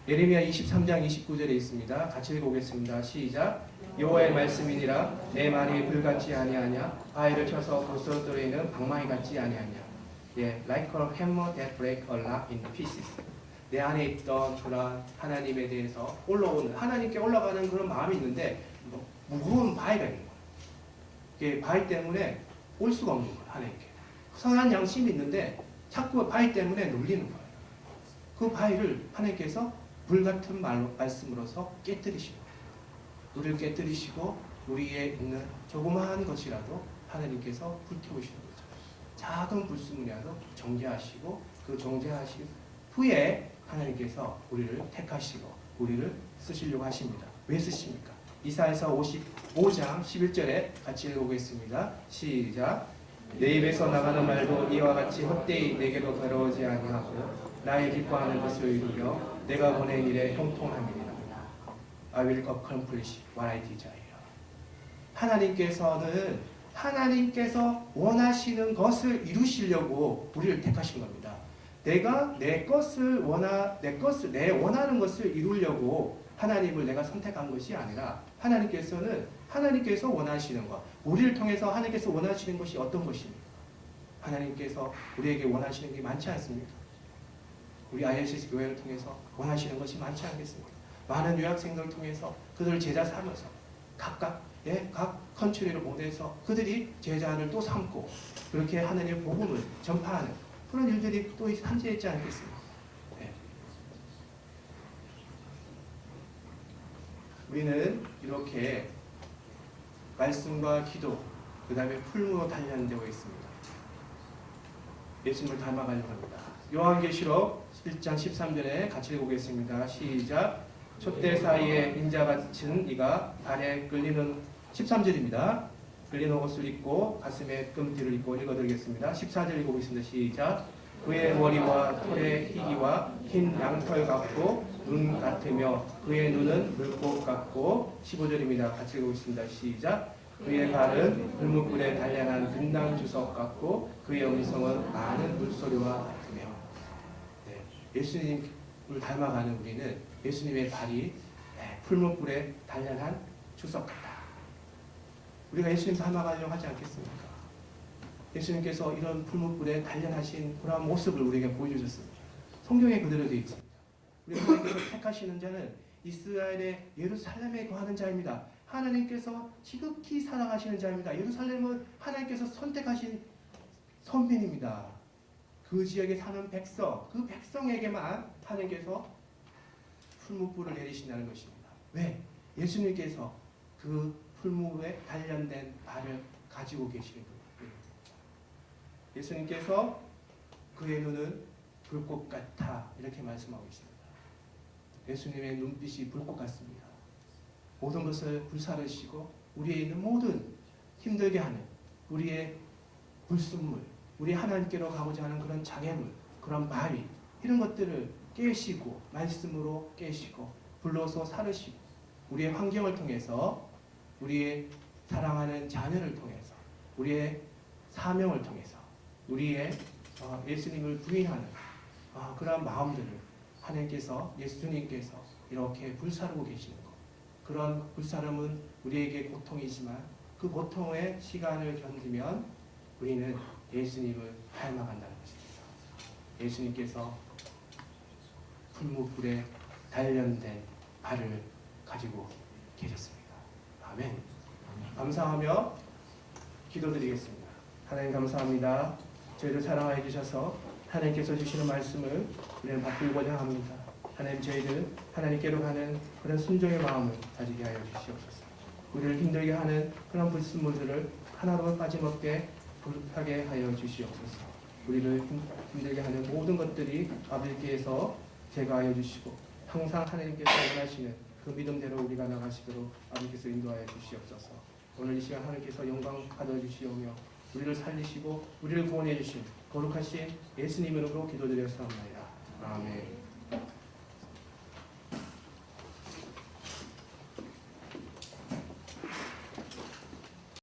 예레미야 23장 29절에 있습니다. 같이 읽어보겠습니다. 시작. 여호와의 말씀이니라 내 말이 불같지 아니하냐 바위를 쳐서 부서뜨리는 방망이 같지 아니하냐. like a hammer that break a rock in pieces. 내 안에 있던 그런 하나님에 대해서 올라오는 하나님께 올라가는 그런 마음이 있는데 무거운 바위가 있는 거예요. 이게 바위 때문에 올 수가 없는 거예요. 하나님께 선한 양심이 있는데 자꾸 바위 때문에 눌리는 거예요. 그 바위를 하나님께서 불같은 말씀으로서 깨뜨리시고 우리를 깨뜨리시고 우리에 있는 조그마한 것이라도 하나님께서 불태우시는 거죠. 작은 불순물이라도 정죄하시고 그 정죄하신 후에 하나님께서 우리를 택하시고 우리를 쓰시려고 하십니다. 왜 쓰십니까? 이사야서 55장 11절에 같이 읽어보겠습니다. 시작. 내 입에서 나가는 말도 이와 같이 헛되이 내게로 더러우지 아니하고 나의 기뻐하는 것을 이루려 내가 보낸 일에 형통함이니라. I will accomplish what I desire. 하나님께서 원하시는 것을 이루시려고 우리를 택하신 겁니다. 내가 내 원하는 것을 이루려고 하나님을 내가 선택한 것이 아니라 하나님께서 원하시는 것, 우리를 통해서 하나님께서 원하시는 것이 어떤 것입니까? 하나님께서 우리에게 원하시는 게 많지 않습니까? 우리 ISS 교회를 통해서 원하시는 것이 많지 않겠습니까? 많은 유학생들을 통해서 그들을 제자 삼아서 각 컨트리를 보내서 그들이 제자를 또 삼고 그렇게 하나님의 복음을 전파하는 그런 일들이 또 산재했지 않겠습니까? 네. 우리는 이렇게 말씀과 기도 그 다음에 풀무로 단련되어 있습니다. 예수님을 닮아가려고 합니다. 요한계시록 1장 13절에 같이 읽어보겠습니다. 시작. 촛대 사이에 인자같은 이가 발에 끌리는 13절입니다. 끌리는 옷을 입고 가슴에 끔띠를 입고 읽어드리겠습니다. 14절 읽어보겠습니다. 시작. 그의 머리와 털의 희기와 흰 양털 같고 눈 같으며 그의 눈은 물꽃 같고 15절입니다. 같이 읽어보겠습니다. 시작. 그의 발은 불무불에 단련한 금당 주석 같고 그의 음성은 많은 물소리와 같으며. 네, 예수님을 닮아가는 우리는 예수님의 발이 풀무불에 단련한 주석 같다. 우리가 예수님 닮아가려고 하지 않겠습니까? 예수님께서 이런 풀무불에 단련하신 그런 모습을 우리에게 보여주셨습니다. 성경에 그대로 되어 있습니다. 우리 하나님께서 택하시는 자는 이스라엘의 예루살렘에 거하는 자입니다. 하나님께서 지극히 사랑하시는 자입니다. 예루살렘은 하나님께서 선택하신 선민입니다. 그 지역에 사는 백성, 그 백성에게만 하나님께서 풀무불을 내리신다는 것입니다. 왜? 예수님께서 그 풀무에 단련된 발을 가지고 계시는 거예요. 예수님께서 그의 눈은 불꽃 같아 이렇게 말씀하고 있습니다. 예수님의 눈빛이 불꽃 같습니다. 모든 것을 불사르시고 우리에 있는 모든 힘들게 하는 우리의 불순물, 우리 하나님께로 가고자 하는 그런 장애물, 그런 마비 이런 것들을 깨시고 말씀으로 깨시고 불러서 사르시고 우리의 환경을 통해서 우리의 사랑하는 자녀를 통해서 우리의 사명을 통해서 우리의 예수님을 부인하는 그러한 마음들을 하나님께서 예수님께서 이렇게 불사르고 계시는 것. 그런 불사름은 우리에게 고통이지만 그 고통의 시간을 견디면 우리는 예수님을 닮아간다는 것입니다. 예수님께서 풀무불에 단련된 발을 가지고 계셨습니다. 아멘. 감사하며 기도드리겠습니다. 하나님 감사합니다. 저희를 사랑하여 주셔서 하나님께서 주시는 말씀을 우리는 바꾸고자 합니다. 하나님 저희들 하나님께로 가는 그런 순종의 마음을 가지게 하여 주시옵소서. 우리를 힘들게 하는 그런 불순물들을 하나도 빠짐없게 불하게 하여 주시옵소서. 우리를 힘들게 하는 모든 것들이 아버지께서 제거하여 주시고 항상 하나님께서 원하시는 그 믿음대로 우리가 나가시도록 아버지께서 인도하여 주시옵소서. 오늘 이 시간 하나님께서 영광 받아 주시오며 우리를 살리시고 우리를 구원해 주신 거룩하신 예수님 이름으로 기도드렸사옵나이다. 아멘.